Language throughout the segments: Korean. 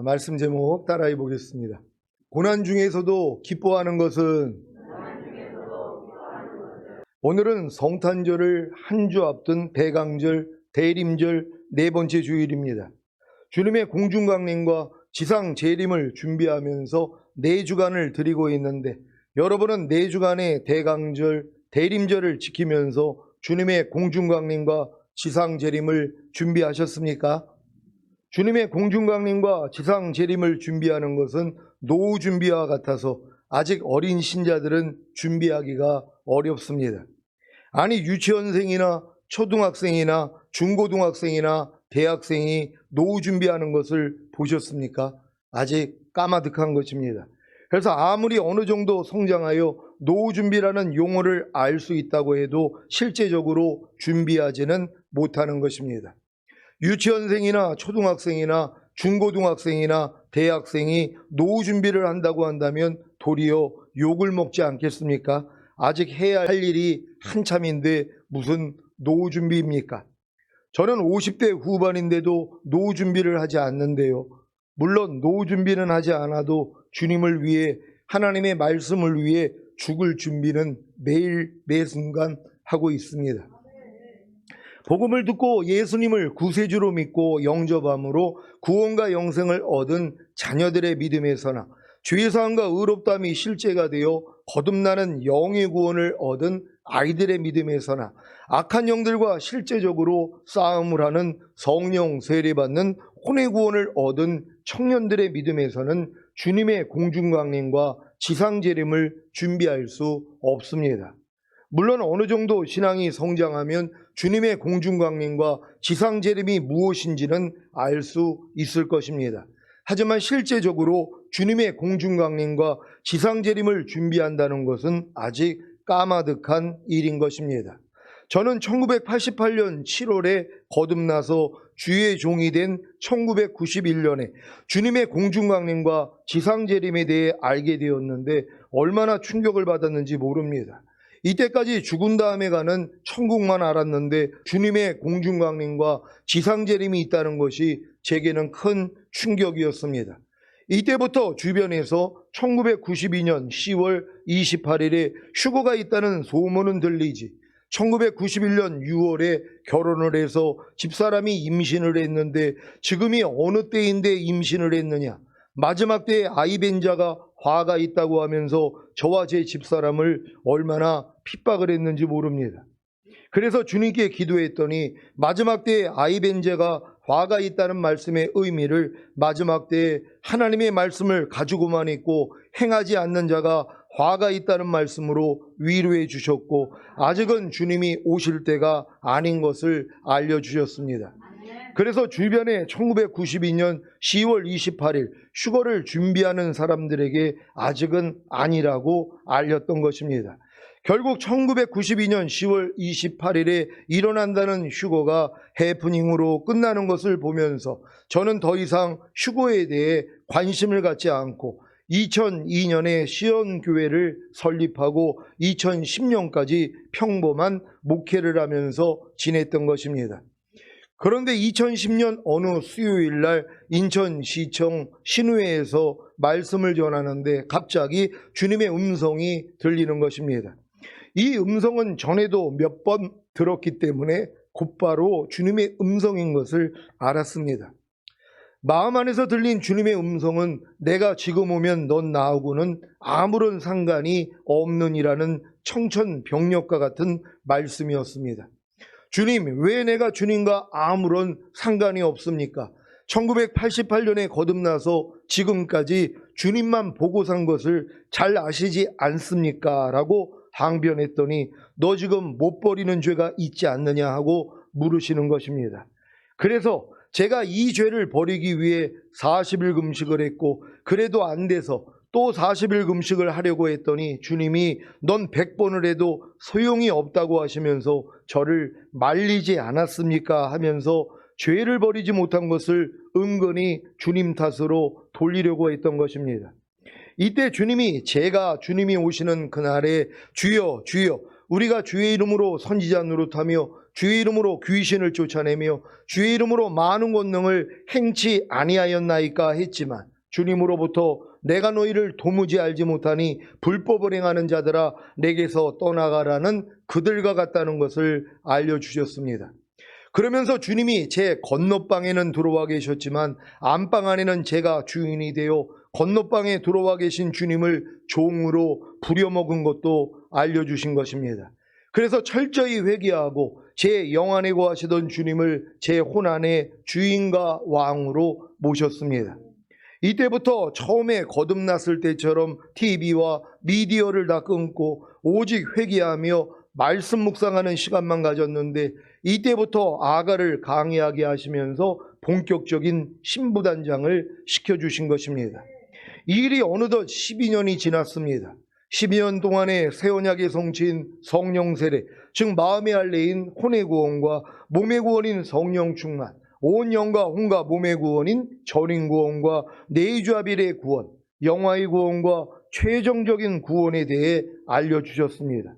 말씀 제목 따라해 보겠습니다. 고난 중에서도 기뻐하는 것은 오늘은 성탄절을 한 주 앞둔 대강절, 대림절 네 번째 주일입니다. 주님의 공중강림과 지상 재림을 준비하면서 네 주간을 드리고 있는데 여러분은 네 주간의 대강절, 대림절을 지키면서 주님의 공중강림과 지상 재림을 준비하셨습니까? 주님의 공중강림과 지상 재림을 준비하는 것은 노후 준비와 같아서 아직 어린 신자들은 준비하기가 어렵습니다. 아니, 유치원생이나 초등학생이나 중고등학생이나 대학생이 노후 준비하는 것을 보셨습니까? 아직 까마득한 것입니다. 그래서 아무리 어느 정도 성장하여 노후 준비라는 용어를 알 수 있다고 해도 실제적으로 준비하지는 못하는 것입니다. 유치원생이나 초등학생이나 중고등학생이나 대학생이 노후 준비를 한다고 한다면 도리어 욕을 먹지 않겠습니까? 아직 해야 할 일이 한참인데 무슨 노후 준비입니까? 저는 50대 후반인데도 노후 준비를 하지 않는데요. 물론 노후 준비는 하지 않아도 주님을 위해, 하나님의 말씀을 위해 죽을 준비는 매일 매순간 하고 있습니다. 복음을 듣고 예수님을 구세주로 믿고 영접함으로 구원과 영생을 얻은 자녀들의 믿음에서나 죄사함과 의롭다함이 실제가 되어 거듭나는 영의 구원을 얻은 아이들의 믿음에서나 악한 영들과 실제적으로 싸움을 하는 성령 세례받는 혼의 구원을 얻은 청년들의 믿음에서는 주님의 공중강림과 지상재림을 준비할 수 없습니다. 물론 어느 정도 신앙이 성장하면 주님의 공중강림과 지상재림이 무엇인지는 알 수 있을 것입니다. 하지만 실제적으로 주님의 공중강림과 지상재림을 준비한다는 것은 아직 까마득한 일인 것입니다. 저는 1988년 7월에 거듭나서 주의 종이 된 1991년에 주님의 공중강림과 지상재림에 대해 알게 되었는데 얼마나 충격을 받았는지 모릅니다. 이때까지 죽은 다음에 가는 천국만 알았는데 주님의 공중강림과 지상재림이 있다는 것이 제게는 큰 충격이었습니다. 이때부터 주변에서 1992년 10월 28일에 휴거가 있다는 소문은 들리지 1991년 6월에 결혼을 해서 집사람이 임신을 했는데 지금이 어느 때인데 임신을 했느냐, 마지막 때에 아이 뵌 자가 화가 있다고 하면서 저와 제 집사람을 얼마나 핍박을 했는지 모릅니다. 그래서 주님께 기도했더니 마지막 때에 아이 뵌 자가 화가 있다는 말씀의 의미를 마지막 때에 하나님의 말씀을 가지고만 있고 행하지 않는 자가 화가 있다는 말씀으로 위로해 주셨고 아직은 주님이 오실 때가 아닌 것을 알려주셨습니다. 그래서 주변에 1992년 10월 28일 휴거를 준비하는 사람들에게 아직은 아니라고 알렸던 것입니다. 결국 1992년 10월 28일에 일어난다는 휴거가 해프닝으로 끝나는 것을 보면서 저는 더 이상 휴거에 대해 관심을 갖지 않고 2002년에 시온교회를 설립하고 2010년까지 평범한 목회를 하면서 지냈던 것입니다. 그런데 2010년 어느 수요일 날 인천시청 신우회에서 말씀을 전하는데 갑자기 주님의 음성이 들리는 것입니다. 이 음성은 전에도 몇 번 들었기 때문에 곧바로 주님의 음성인 것을 알았습니다. 마음 안에서 들린 주님의 음성은 내가 지금 오면 넌 나하고는 아무런 상관이 없느니라는 청천벽력과 같은 말씀이었습니다. 주님, 왜 내가 주님과 아무런 상관이 없습니까? 1988년에 거듭나서 지금까지 주님만 보고 산 것을 잘 아시지 않습니까? 라고 항변했더니 너 지금 못 버리는 죄가 있지 않느냐 하고 물으시는 것입니다. 그래서 제가 이 죄를 버리기 위해 40일 금식을 했고 그래도 안 돼서 또 40일 금식을 하려고 했더니 주님이 넌 100번을 해도 소용이 없다고 하시면서 저를 말리지 않았습니까? 하면서 죄를 버리지 못한 것을 은근히 주님 탓으로 돌리려고 했던 것입니다. 이때 주님이 제가 주님이 오시는 그날에 주여 주여 우리가 주의 이름으로 선지자 노릇하며 주의 이름으로 귀신을 쫓아내며 주의 이름으로 많은 권능을 행치 아니하였나이까 했지만 주님으로부터 내가 너희를 도무지 알지 못하니 불법을 행하는 자들아 내게서 떠나가라는 그들과 같다는 것을 알려주셨습니다. 그러면서 주님이 제 건너방에는 들어와 계셨지만 안방 안에는 제가 주인이 되어 건너방에 들어와 계신 주님을 종으로 부려먹은 것도 알려주신 것입니다. 그래서 철저히 회개하고 제 영 안에 거하시던 주님을 제 혼 안에 주인과 왕으로 모셨습니다. 이때부터 처음에 거듭났을 때처럼 TV와 미디어를 다 끊고 오직 회개하며 말씀 묵상하는 시간만 가졌는데 이때부터 아가를 강의하게 하시면서 본격적인 신부단장을 시켜주신 것입니다. 이 일이 어느덧 12년이 지났습니다. 12년 동안의 새 언약의 성취인 성령 세례, 즉 마음의 할례인 혼의 구원과 몸의 구원인 성령 충만, 온 영과 혼과 몸의 구원인 전인 구원과 내주아빌의 구원, 영화의 구원과 최종적인 구원에 대해 알려주셨습니다.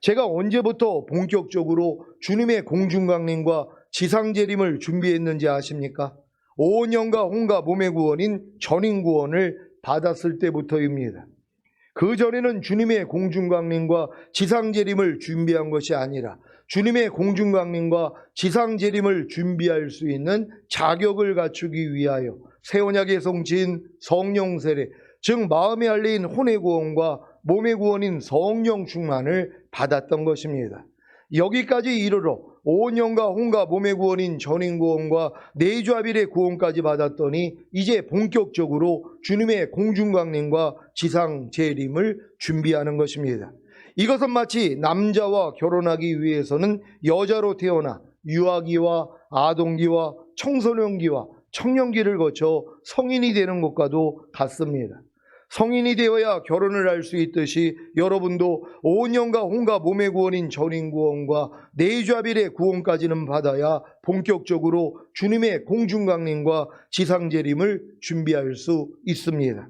제가 언제부터 본격적으로 주님의 공중강림과 지상재림을 준비했는지 아십니까? 온 영과 혼과 몸의 구원인 전인 구원을 받았을 때부터입니다. 그 전에는 주님의 공중강림과 지상재림을 준비한 것이 아니라 주님의 공중강림과 지상재림을 준비할 수 있는 자격을 갖추기 위하여 새 언약의 성취인 성령 세례, 즉 마음의 할례인 혼의 구원과 몸의 구원인 성령 충만을 받았던 것입니다. 여기까지 이르러 온 영과 혼과 몸의 구원인 전인 구원과 내주아빌의 구원까지 받았더니 이제 본격적으로 주님의 공중강림과 지상재림을 준비하는 것입니다. 이것은 마치 남자와 결혼하기 위해서는 여자로 태어나 유아기와 아동기와 청소년기와 청년기를 거쳐 성인이 되는 것과도 같습니다. 성인이 되어야 결혼을 할 수 있듯이 여러분도 온 영과 혼과 몸의 구원인 전인 구원과 내주아빌의 구원까지는 받아야 본격적으로 주님의 공중강림과 지상재림을 준비할 수 있습니다.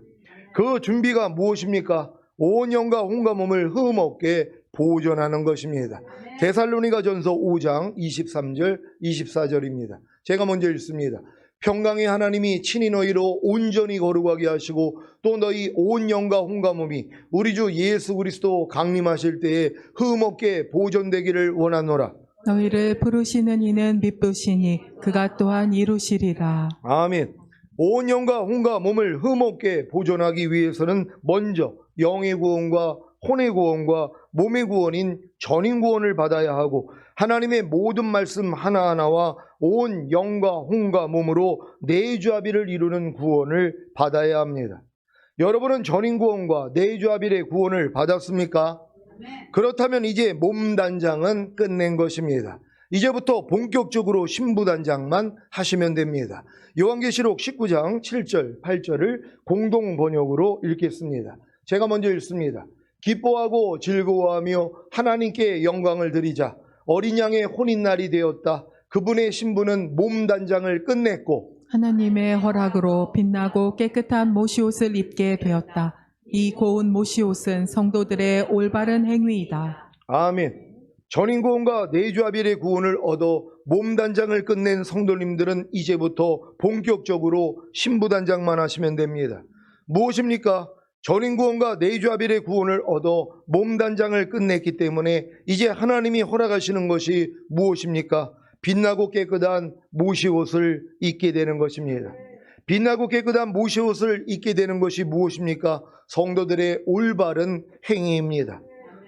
그 준비가 무엇입니까? 온 영과 혼과 몸을 흠없게 보존하는 것입니다. 데살로니가전서 5장 23절 24절입니다. 제가 먼저 읽습니다. 평강의 하나님이 친히 너희로 온전히 거룩하게 하시고 또 너희 온 영과 혼과 몸이 우리 주 예수 그리스도 강림하실 때에 흠없게 보존되기를 원하노라. 너희를 부르시는 이는 미쁘시니 그가 또한 이루시리라. 아멘. 온 영과 혼과 몸을 흠없게 보존하기 위해서는 먼저 영의 구원과 혼의 구원과 몸의 구원인 전인 구원을 받아야 하고 하나님의 모든 말씀 하나하나와 온 영과 혼과 몸으로 내주아빌을 이루는 구원을 받아야 합니다. 여러분은 전인 구원과 내주아빌의 구원을 받았습니까? 그렇다면 이제 몸 단장은 끝낸 것입니다. 이제부터 본격적으로 신부 단장만 하시면 됩니다. 요한계시록 19장 7절 8절을 공동 번역으로 읽겠습니다. 제가 먼저 읽습니다. 기뻐하고 즐거워하며 하나님께 영광을 드리자. 어린 양의 혼인날이 되었다. 그분의 신부는 몸 단장을 끝냈고 하나님의 허락으로 빛나고 깨끗한 모시옷을 입게 되었다. 이 고운 모시옷은 성도들의 올바른 행위이다. 아멘. 전인 구원과 내주아빌의 구원을 얻어 몸 단장을 끝낸 성도님들은 이제부터 본격적으로 신부 단장만 하시면 됩니다. 무엇입니까? 전인 구원과 내주아빌의 구원을 얻어 몸 단장을 끝냈기 때문에 이제 하나님이 허락하시는 것이 무엇입니까? 빛나고 깨끗한 모시옷을 입게 되는 것입니다. 빛나고 깨끗한 모시옷을 입게 되는 것이 무엇입니까? 성도들의 올바른 행위입니다.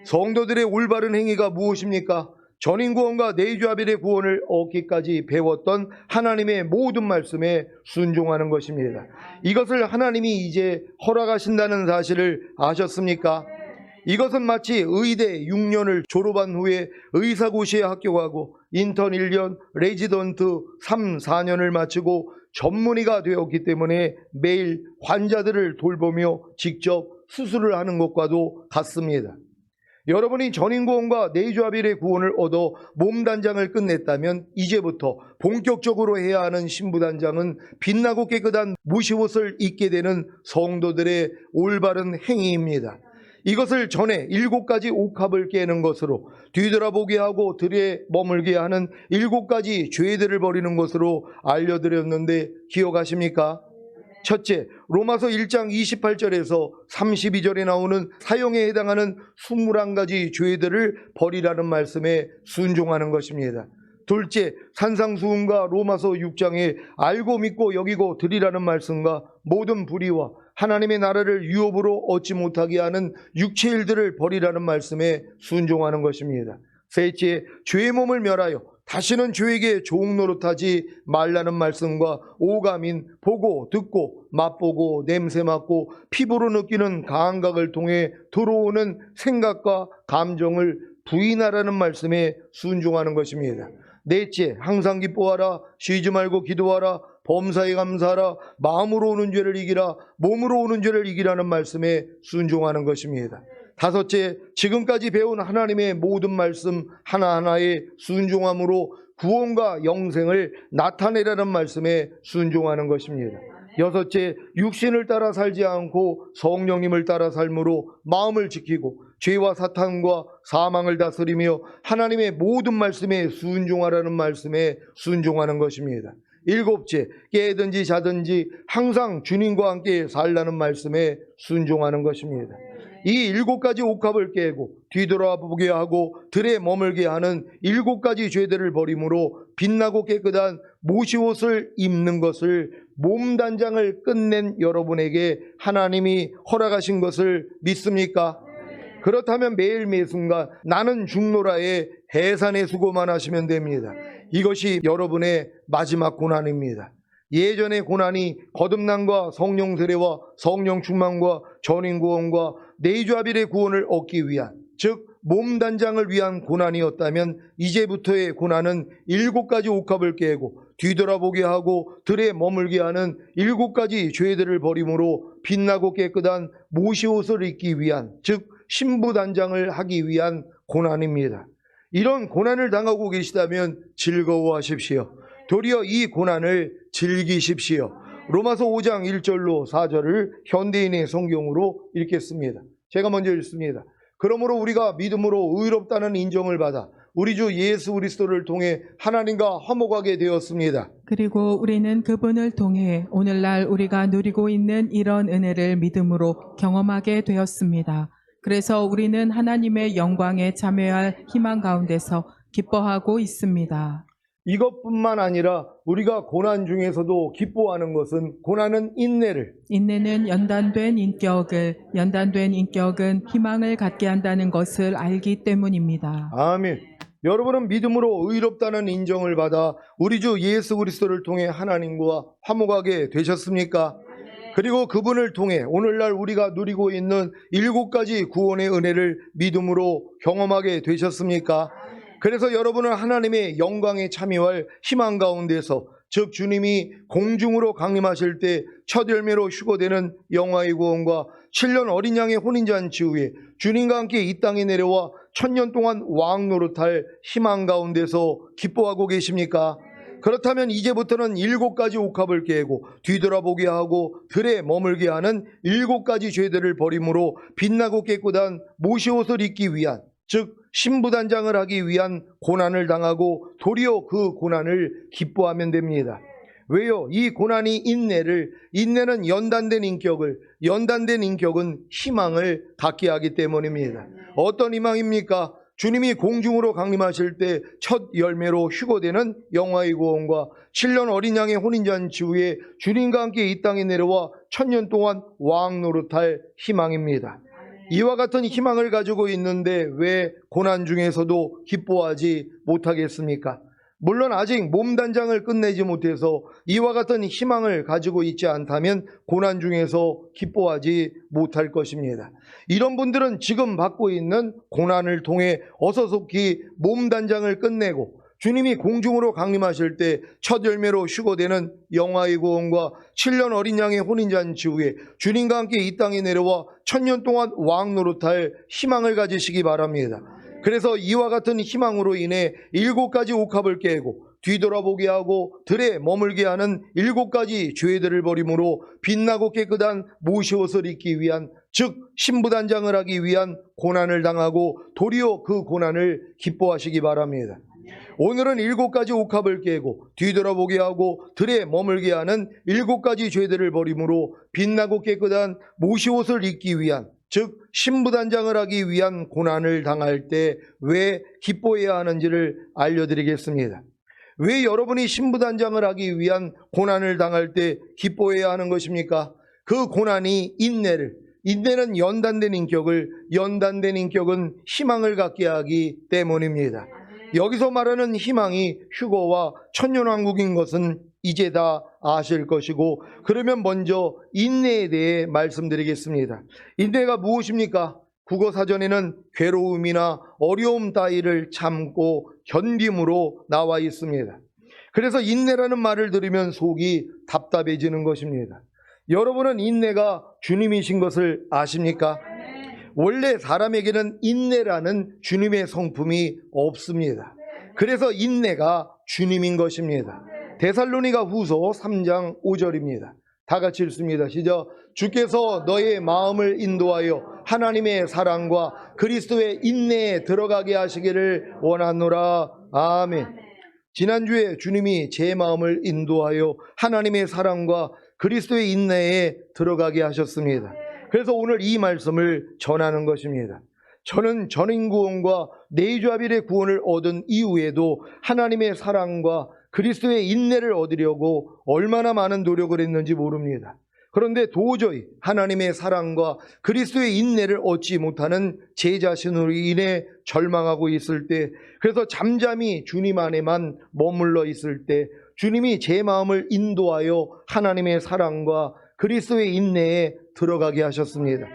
성도들의 올바른 행위가 무엇입니까? 전인 구원과 내주아빌의 구원을 얻기까지 배웠던 하나님의 모든 말씀에 순종하는 것입니다. 이것을 하나님이 이제 허락하신다는 사실을 아셨습니까? 이것은 마치 의대 6년을 졸업한 후에 의사고시에 합격하고 인턴 1년, 레지던트 3, 4년을 마치고 전문의가 되었기 때문에 매일 환자들을 돌보며 직접 수술을 하는 것과도 같습니다. 여러분이 전인 구원과 내주아빌의 구원을 얻어 몸 단장을 끝냈다면 이제부터 본격적으로 해야 하는 신부 단장은 빛나고 깨끗한 모시옷을 입게 되는 성도들의 올바른 행위입니다. 이것을 전에 7가지 옥합을 깨는 것으로, 뒤돌아보게 하고 들에 머물게 하는 7가지 죄들을 버리는 것으로 알려드렸는데 기억하십니까? 첫째, 로마서 1장 28절에서 32절에 나오는 사형에 해당하는 21가지 죄들을 버리라는 말씀에 순종하는 것입니다. 둘째, 산상수훈과 로마서 6장에 알고 믿고 여기고 드리라는 말씀과 모든 불의와 하나님의 나라를 유업으로 얻지 못하게 하는 육체의 일들을 버리라는 말씀에 순종하는 것입니다. 셋째, 죄의 몸을 멸하여 다시는 죄에게 종노릇하지 말라는 말씀과 오감인 보고 듣고 맛보고 냄새 맡고 피부로 느끼는 감각을 통해 들어오는 생각과 감정을 부인하라는 말씀에 순종하는 것입니다. 넷째, 항상 기뻐하라, 쉬지 말고 기도하라, 범사에 감사하라, 마음으로 오는 죄를 이기라, 몸으로 오는 죄를 이기라는 말씀에 순종하는 것입니다. 다섯째, 지금까지 배운 하나님의 모든 말씀 하나하나에 순종함으로 구원과 영생을 나타내라는 말씀에 순종하는 것입니다. 여섯째, 육신을 따라 살지 않고 성령님을 따라 삶으로 마음을 지키고 죄와 사탄과 사망을 다스리며 하나님의 모든 말씀에 순종하라는 말씀에 순종하는 것입니다. 일곱째, 깨든지 자든지 항상 주님과 함께 살라는 말씀에 순종하는 것입니다. 이 7가지 옥합을 깨고 뒤돌아보게 하고 들에 머물게 하는 7가지 죄들을 버림으로 빛나고 깨끗한 모시옷을 입는 것을 몸단장을 끝낸 여러분에게 하나님이 허락하신 것을 믿습니까? 그렇다면 매일 매순간 나는 죽노라에 해산의 수고만 하시면 됩니다. 이것이 여러분의 마지막 고난입니다. 예전의 고난이 거듭남과 성령 세례와 성령 충만과 전인 구원과 내주아빌의 구원을 얻기 위한, 즉 몸단장을 위한 고난이었다면 이제부터의 고난은 7가지 옥합을 깨고 뒤돌아보게 하고 들에 머물게 하는 7가지 죄들을 버림으로 빛나고 깨끗한 모시옷을 입기 위한, 즉 신부단장을 하기 위한 고난입니다. 이런 고난을 당하고 계시다면 즐거워하십시오. 도리어 이 고난을 즐기십시오. 로마서 5장 1절로 4절을 현대인의 성경으로 읽겠습니다. 제가 먼저 읽습니다. 그러므로 우리가 믿음으로 의롭다는 인정을 받아 우리 주 예수 그리스도를 통해 하나님과 화목하게 되었습니다. 그리고 우리는 그분을 통해 오늘날 우리가 누리고 있는 이런 은혜를 믿음으로 경험하게 되었습니다. 그래서 우리는 하나님의 영광에 참여할 희망 가운데서 기뻐하고 있습니다. 이것뿐만 아니라 우리가 고난 중에서도 기뻐하는 것은 고난은 인내를, 인내는 연단된 인격은 희망을 갖게 한다는 것을 알기 때문입니다. 아멘. 여러분은 믿음으로 의롭다는 인정을 받아 우리 주 예수 그리스도를 통해 하나님과 화목하게 되셨습니까? 그리고 그분을 통해 오늘날 우리가 누리고 있는 7가지 구원의 은혜를 믿음으로 경험하게 되셨습니까? 그래서 여러분은 하나님의 영광에 참여할 희망 가운데서, 즉 주님이 공중으로 강림하실 때 첫 열매로 휴거되는 영화의 구원과 7년 어린 양의 혼인잔치 후에 주님과 함께 이 땅에 내려와 1000년 동안 왕 노릇할 희망 가운데서 기뻐하고 계십니까? 그렇다면 이제부터는 7가지 옥합을 깨고 뒤돌아보게 하고 들에 머물게 하는 7가지 죄들을 버림으로 빛나고 깨끗한 모시옷을 입기 위한, 즉 신부단장을 하기 위한 고난을 당하고 도리어 그 고난을 기뻐하면 됩니다. 왜요? 이 고난이 인내는 연단된 인격은 희망을 갖게 하기 때문입니다. 어떤 희망입니까? 주님이 공중으로 강림하실 때 첫 열매로 휴거되는 영화의 구원과 7년 어린 양의 혼인잔치 후에 주님과 함께 이 땅에 내려와 1000년 동안 왕 노릇할 희망입니다. 이와 같은 희망을 가지고 있는데 왜 고난 중에서도 기뻐하지 못하겠습니까? 물론 아직 몸단장을 끝내지 못해서 이와 같은 희망을 가지고 있지 않다면 고난 중에서 기뻐하지 못할 것입니다. 이런 분들은 지금 받고 있는 고난을 통해 어서 속히 몸단장을 끝내고 주님이 공중으로 강림하실 때 첫 열매로 휴거되는 영화의 구원과 7년 어린 양의 혼인잔치 후에 주님과 함께 이 땅에 내려와 1000년 동안 왕 노릇할 희망을 가지시기 바랍니다. 그래서 이와 같은 희망으로 인해 7가지 옥합을 깨고 뒤돌아보게 하고 들에 머물게 하는 7가지 죄들을 버림으로 빛나고 깨끗한 모시옷을 입기 위한, 즉 신부단장을 하기 위한 고난을 당하고 도리어 그 고난을 기뻐하시기 바랍니다. 오늘은 7가지 옥합을 깨고 뒤돌아보게 하고 들에 머물게 하는 7가지 죄들을 버림으로 빛나고 깨끗한 모시옷을 입기 위한, 즉 신부단장을 하기 위한 고난을 당할 때 왜 기뻐해야 하는지를 알려드리겠습니다. 왜 여러분이 신부단장을 하기 위한 고난을 당할 때 기뻐해야 하는 것입니까? 그 고난이 인내는 연단된 인격을, 연단된 인격은 희망을 갖게 하기 때문입니다. 여기서 말하는 희망이 휴거와 천년왕국인 것은 이제 다 아실 것이고, 그러면 먼저 인내에 대해 말씀드리겠습니다. 인내가 무엇입니까? 국어사전에는 괴로움이나 어려움 따위를 참고 견딤으로 나와 있습니다. 그래서 인내라는 말을 들으면 속이 답답해지는 것입니다. 여러분은 인내가 주님이신 것을 아십니까? 원래 사람에게는 인내라는 주님의 성품이 없습니다. 그래서 인내가 주님인 것입니다. 데살로니가 후서 3장 5절입니다. 다 같이 읽습니다. 시작. 주께서 너의 마음을 인도하여 하나님의 사랑과 그리스도의 인내에 들어가게 하시기를 원하노라. 아멘. 지난주에 주님이 제 마음을 인도하여 하나님의 사랑과 그리스도의 인내에 들어가게 하셨습니다. 그래서 오늘 이 말씀을 전하는 것입니다. 저는 전인구원과 내주아빌의 구원을 얻은 이후에도 하나님의 사랑과 그리스도의 인내를 얻으려고 얼마나 많은 노력을 했는지 모릅니다. 그런데 도저히 하나님의 사랑과 그리스도의 인내를 얻지 못하는 제 자신으로 인해 절망하고 있을 때, 그래서 잠잠히 주님 안에만 머물러 있을 때 주님이 제 마음을 인도하여 하나님의 사랑과 그리스도의 인내에 들어가게 하셨습니다.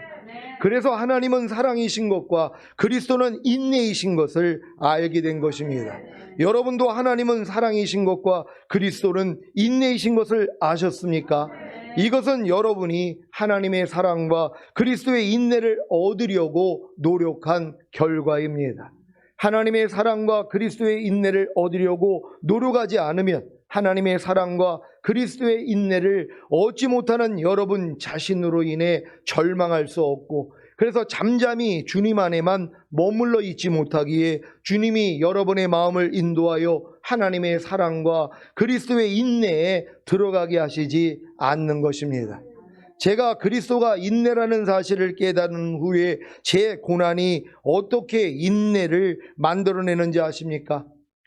그래서 하나님은 사랑이신 것과 그리스도는 인내이신 것을 알게 된 것입니다. 여러분도 하나님은 사랑이신 것과 그리스도는 인내이신 것을 아셨습니까? 이것은 여러분이 하나님의 사랑과 그리스도의 인내를 얻으려고 노력한 결과입니다. 하나님의 사랑과 그리스도의 인내를 얻으려고 노력하지 않으면 하나님의 사랑과 그리스도의 인내를 얻지 못하는 여러분 자신으로 인해 절망할 수 없고, 그래서 잠잠히 주님 안에만 머물러 있지 못하기에 주님이 여러분의 마음을 인도하여 하나님의 사랑과 그리스도의 인내에 들어가게 하시지 않는 것입니다. 제가 그리스도가 인내라는 사실을 깨달은 후에 제 고난이 어떻게 인내를 만들어내는지 아십니까?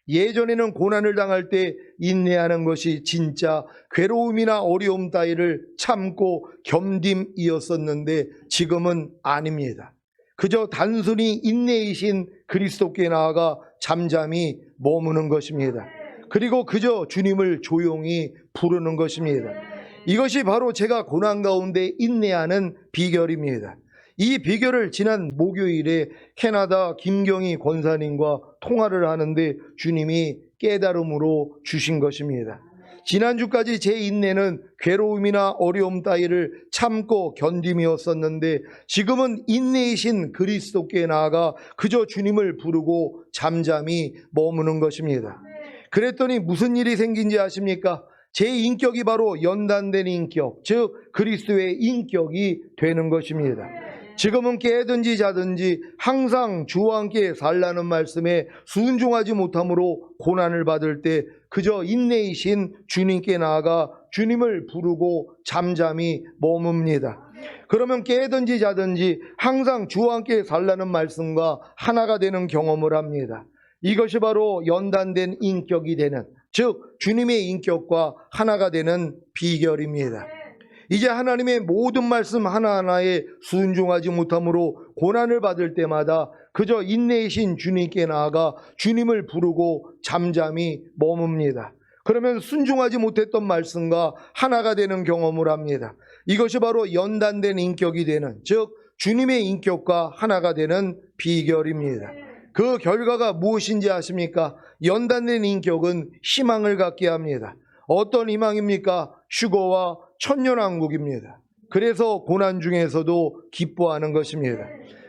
예전에는 고난을 당할 때 인내하는 것이 진짜 괴로움이나 어려움 따위를 참고 견딤이었었는데 지금은 아닙니다. 그저 단순히 인내이신 그리스도께 나아가 잠잠히 머무는 것입니다. 그리고 그저 주님을 조용히 부르는 것입니다. 이것이 바로 제가 고난 가운데 인내하는 비결입니다. 이 비결을 지난 목요일에 캐나다 김경희 권사님과 통화를 하는데 주님이 깨달음으로 주신 것입니다. 지난주까지 제 인내는 괴로움이나 어려움 따위를 참고 견딤이었었는데 지금은 인내이신 그리스도께 나아가 그저 주님을 부르고 잠잠히 머무는 것입니다. 그랬더니 무슨 일이 생긴지 아십니까? 제 인격이 바로 연단된 인격, 즉 그리스도의 인격이 되는 것입니다. 지금은 깨든지 자든지 항상 주와 함께 살라는 말씀에 순종하지 못함으로 고난을 받을 때 그저 인내이신 주님께 나아가 주님을 부르고 잠잠히 머뭅니다. 그러면 깨든지 자든지 항상 주와 함께 살라는 말씀과 하나가 되는 경험을 합니다. 이것이 바로 연단된 인격이 되는, 즉 주님의 인격과 하나가 되는 비결입니다. 이제 하나님의 모든 말씀 하나하나에 순종하지 못함으로 고난을 받을 때마다 그저 인내이신 주님께 나아가 주님을 부르고 잠잠히 머뭅니다. 그러면 순종하지 못했던 말씀과 하나가 되는 경험을 합니다. 이것이 바로 연단된 인격이 되는, 즉 주님의 인격과 하나가 되는 비결입니다. 그 결과가 무엇인지 아십니까? 연단된 인격은 희망을 갖게 합니다. 어떤 희망입니까? 휴거와 천년왕국입니다. 그래서 고난 중에서도 기뻐하는 것입니다.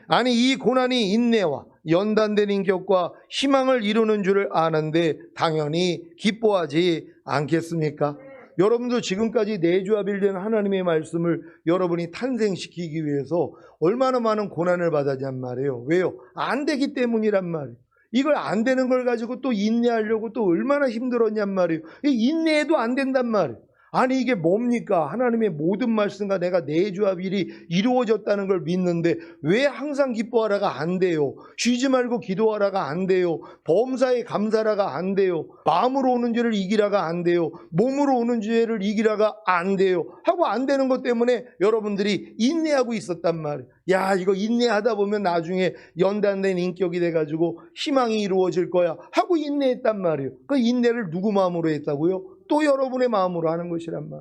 아니 이 고난이 인내와 연단된 인격과 희망을 이루는 줄을 아는데 당연히 기뻐하지 않겠습니까? 여러분도 지금까지 내주합일된 하나님의 말씀을 여러분이 탄생시키기 위해서 얼마나 많은 고난을 받았냔 말이에요. 왜요? 안 되기 때문이란 말이에요. 이걸 안 되는 걸 가지고 또 인내하려고 또 얼마나 힘들었냔 말이에요. 인내해도 안 된단 말이에요. 아니 이게 뭡니까? 하나님의 모든 말씀과 내가 내주합일이 이루어졌다는 걸 믿는데 왜 항상 기뻐하라가 안 돼요? 쉬지 말고 기도하라가 안 돼요? 범사에 감사라가 안 돼요? 마음으로 오는 죄를 이기라가 안 돼요? 몸으로 오는 죄를 이기라가 안 돼요? 하고 안 되는 것 때문에 여러분들이 인내하고 있었단 말이에요. 야 이거 인내하다 보면 나중에 연단된 인격이 돼가지고 희망이 이루어질 거야 하고 인내했단 말이에요. 그 인내를 누구 마음으로 했다고요? 또 여러분의 마음으로 하는 것이란 말.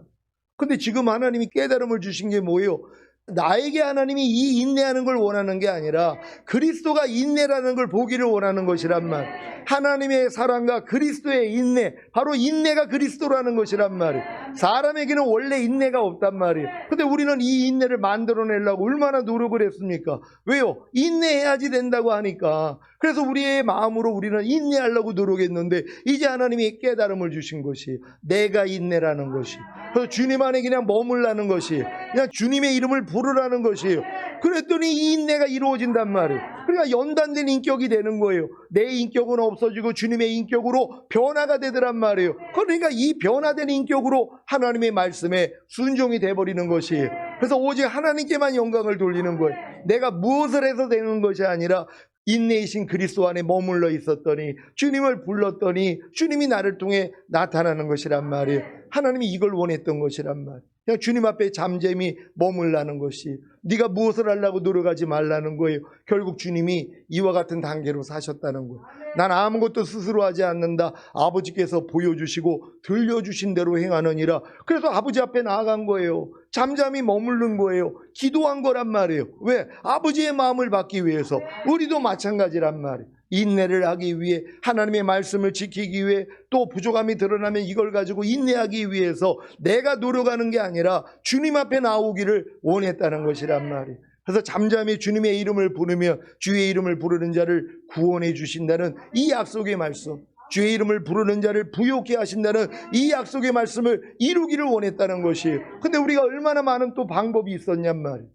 근데 지금 하나님이 깨달음을 주신 게 뭐예요? 나에게 하나님이 이 인내하는 걸 원하는 게 아니라 그리스도가 인내라는 걸 보기를 원하는 것이란 말. 하나님의 사랑과 그리스도의 인내, 바로 인내가 그리스도라는 것이란 말이에요. 사람에게는 원래 인내가 없단 말이에요. 근데 우리는 이 인내를 만들어내려고 얼마나 노력을 했습니까? 왜요? 인내해야지 된다고 하니까. 그래서 우리의 마음으로 우리는 인내하려고 노력했는데 이제 하나님이 깨달음을 주신 것이 내가 인내라는 것이, 그래서 주님 안에 그냥 머물라는 것이, 그냥 주님의 이름을 부르라는 것이에요. 그랬더니 이 인내가 이루어진단 말이에요. 그러니까 연단된 인격이 되는 거예요. 내 인격은 없어지고 주님의 인격으로 변화가 되더란 말이에요. 그러니까 이 변화된 인격으로 하나님의 말씀에 순종이 돼버리는 것이에요. 그래서 오직 하나님께만 영광을 돌리는 거예요. 내가 무엇을 해서 되는 것이 아니라 인내이신 그리스도 안에 머물러 있었더니 주님을 불렀더니 주님이 나를 통해 나타나는 것이란 말이에요. 하나님이 이걸 원했던 것이란 말이에요. 그냥 주님 앞에 잠잠히 머물라는 것이, 네가 무엇을 하려고 노력하지 말라는 거예요. 결국 주님이 이와 같은 단계로 사셨다는 거예요. 난 아무것도 스스로 하지 않는다. 아버지께서 보여주시고 들려주신 대로 행하느니라. 그래서 아버지 앞에 나아간 거예요. 잠잠히 머무른 거예요. 기도한 거란 말이에요. 왜? 아버지의 마음을 받기 위해서. 우리도 마찬가지란 말이에요. 인내를 하기 위해, 하나님의 말씀을 지키기 위해, 또 부족함이 드러나면 이걸 가지고 인내하기 위해서 내가 노력하는 게 아니라 주님 앞에 나오기를 원했다는 것이란 말이에요. 그래서 잠잠히 주님의 이름을 부르며 주의 이름을 부르는 자를 구원해 주신다는 이 약속의 말씀, 주의 이름을 부르는 자를 부욕해 하신다는 이 약속의 말씀을 이루기를 원했다는 것이에요. 근데 우리가 얼마나 많은 또 방법이 있었냔 말이에요.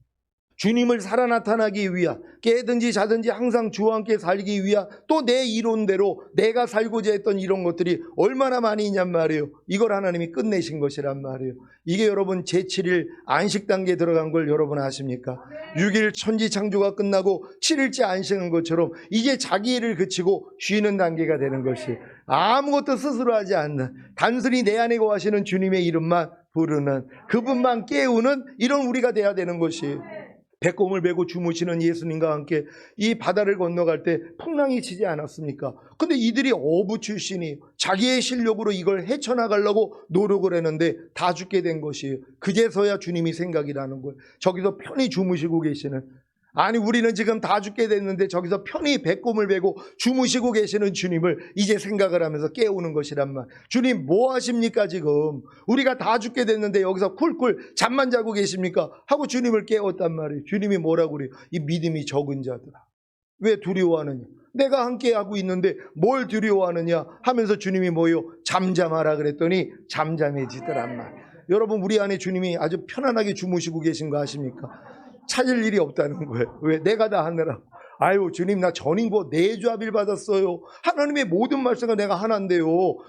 주님을 살아 나타나기 위한, 깨든지 자든지 항상 주와 함께 살기 위한 또 내 이론대로 내가 살고자 했던 이런 것들이 얼마나 많이 있냔 말이에요. 이걸 하나님이 끝내신 것이란 말이에요. 이게 여러분 제7일 안식 단계에 들어간 걸 여러분 아십니까? 6일 천지 창조가 끝나고 7일째 안식한 것처럼 이제 자기 일을 그치고 쉬는 단계가 되는 것이, 아무것도 스스로 하지 않는, 단순히 내 안에 거하시는 주님의 이름만 부르는, 그분만 깨우는 이런 우리가 돼야 되는 것이, 배꼽을 메고 주무시는 예수님과 함께 이 바다를 건너갈 때 풍랑이 치지 않았습니까? 근데 이들이 어부 출신이 자기의 실력으로 이걸 헤쳐나가려고 노력을 했는데 다 죽게 된 것이에요. 그제서야 주님이 생각이 나는 거예요. 저기서 편히 주무시고 계시는, 아니 우리는 지금 다 죽게 됐는데 저기서 편히 배꼽을 메고 주무시고 계시는 주님을 이제 생각을 하면서 깨우는 것이란 말. 주님 뭐 하십니까 지금? 우리가 다 죽게 됐는데 여기서 쿨쿨 잠만 자고 계십니까? 하고 주님을 깨웠단 말이에요. 주님이 뭐라고 그래요? 이 믿음이 적은 자들아, 왜 두려워하느냐? 내가 함께 하고 있는데 뭘 두려워하느냐 하면서 주님이 뭐예요? 잠잠하라 그랬더니 잠잠해지더란 말. 여러분 우리 안에 주님이 아주 편안하게 주무시고 계신 거 아십니까? 찾을 일이 없다는 거예요. 왜? 내가 다 하느라. 아유 주님 나 전인고 내주합일 받았어요. 하나님의 모든 말씀과 내가 하나인데요.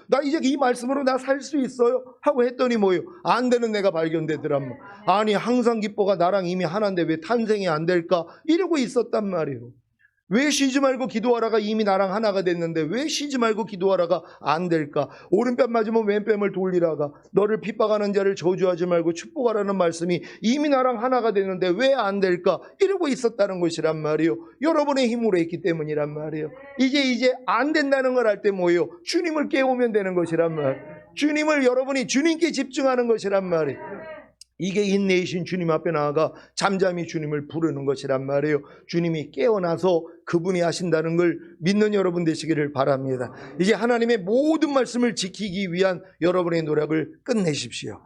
나 이제 이 말씀으로 나 살 수 있어요? 하고 했더니 뭐예요? 안 되는 내가 발견되더란 말. 아니 항상 기뻐가 나랑 이미 하나인데 왜 탄생이 안 될까? 이러고 있었단 말이에요. 왜 쉬지 말고 기도하라가 이미 나랑 하나가 됐는데 왜 쉬지 말고 기도하라가 안 될까? 오른뺨 맞으면 왼뺨을 돌리라가, 너를 핍박하는 자를 저주하지 말고 축복하라는 말씀이 이미 나랑 하나가 됐는데 왜 안 될까? 이러고 있었다는 것이란 말이에요. 여러분의 힘으로 했기 때문이란 말이에요. 이제 안 된다는 걸 알 때 뭐예요? 주님을 깨우면 되는 것이란 말. 주님을 여러분이 주님께 집중하는 것이란 말이에요. 이게 인내이신 주님 앞에 나아가 잠잠히 주님을 부르는 것이란 말이에요. 주님이 깨어나서 그분이 하신다는 걸 믿는 여러분 되시기를 바랍니다. 이제 하나님의 모든 말씀을 지키기 위한 여러분의 노력을 끝내십시오.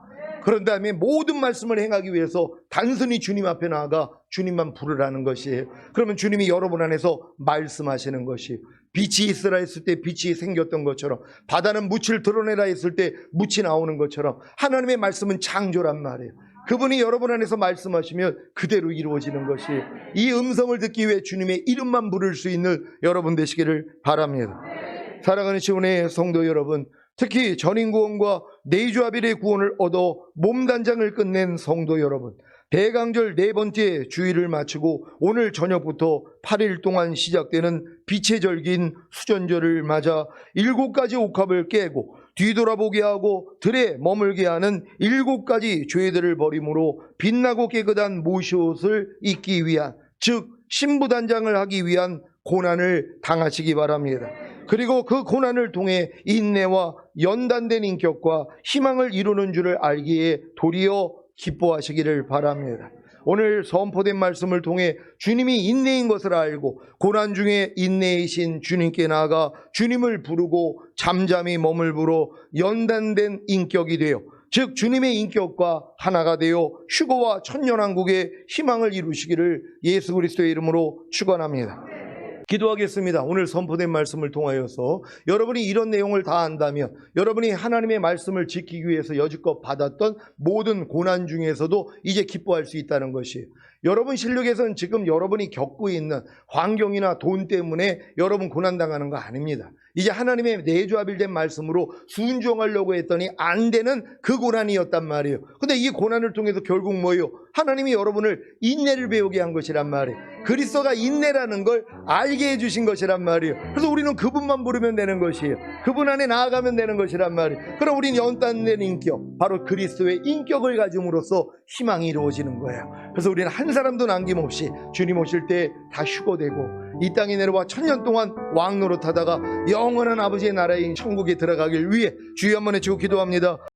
그런 다음에 모든 말씀을 행하기 위해서 단순히 주님 앞에 나아가 주님만 부르라는 것이에요. 그러면 주님이 여러분 안에서 말씀하시는 것이에요. 빛이 있으라 했을 때 빛이 생겼던 것처럼, 바다는 묻을 드러내라 했을 때 묻이 나오는 것처럼, 하나님의 말씀은 창조란 말이에요. 그분이 여러분 안에서 말씀하시면 그대로 이루어지는 것이에요. 이 음성을 듣기 위해 주님의 이름만 부를 수 있는 여러분 되시기를 바랍니다. 사랑하는 지원의 성도 여러분, 특히 전인구원과 내주아빌의 구원을 얻어 몸단장을 끝낸 성도 여러분, 대강절 네 번째 주일을 마치고 오늘 저녁부터 8일 동안 시작되는 빛의 절기인 수전절을 맞아 7가지 옥합을 깨고 뒤돌아보게 하고 들에 머물게 하는 7가지 죄들을 버림으로 빛나고 깨끗한 모시옷을 입기 위한, 즉 신부단장을 하기 위한 고난을 당하시기 바랍니다. 그리고 그 고난을 통해 인내와 연단된 인격과 희망을 이루는 줄을 알기에 도리어 기뻐하시기를 바랍니다. 오늘 선포된 말씀을 통해 주님이 인내인 것을 알고 고난 중에 인내이신 주님께 나아가 주님을 부르고 잠잠히 머물므로 연단된 인격이 되어, 즉 주님의 인격과 하나가 되어 휴거와 천년왕국의 희망을 이루시기를 예수 그리스도의 이름으로 축원합니다. 기도하겠습니다. 오늘 선포된 말씀을 통하여서 여러분이 이런 내용을 다 안다면, 여러분이 하나님의 말씀을 지키기 위해서 여지껏 받았던 모든 고난 중에서도 이제 기뻐할 수 있다는 것이에요. 여러분 실력에서는 지금 여러분이 겪고 있는 환경이나 돈 때문에 여러분 고난당하는 거 아닙니다. 이제 하나님의 내주아빌된 말씀으로 순종하려고 했더니 안 되는 그 고난이었단 말이에요. 근데 이 고난을 통해서 결국 뭐예요? 하나님이 여러분을 인내를 배우게 한 것이란 말이에요. 그리스도가 인내라는 걸 알게 해주신 것이란 말이에요. 그래서 우리는 그분만 부르면 되는 것이에요. 그분 안에 나아가면 되는 것이란 말이에요. 그럼 우리는 연단된 인격, 바로 그리스도의 인격을 가짐으로써 희망이 이루어지는 거예요. 그래서 우리는 한 사람도 남김없이 주님 오실 때 다 휴거되고 이 땅에 내려와 1000년 동안 왕노릇하다가 영원한 아버지의 나라인 천국에 들어가길 위해 주여 한번 외치고 기도합니다.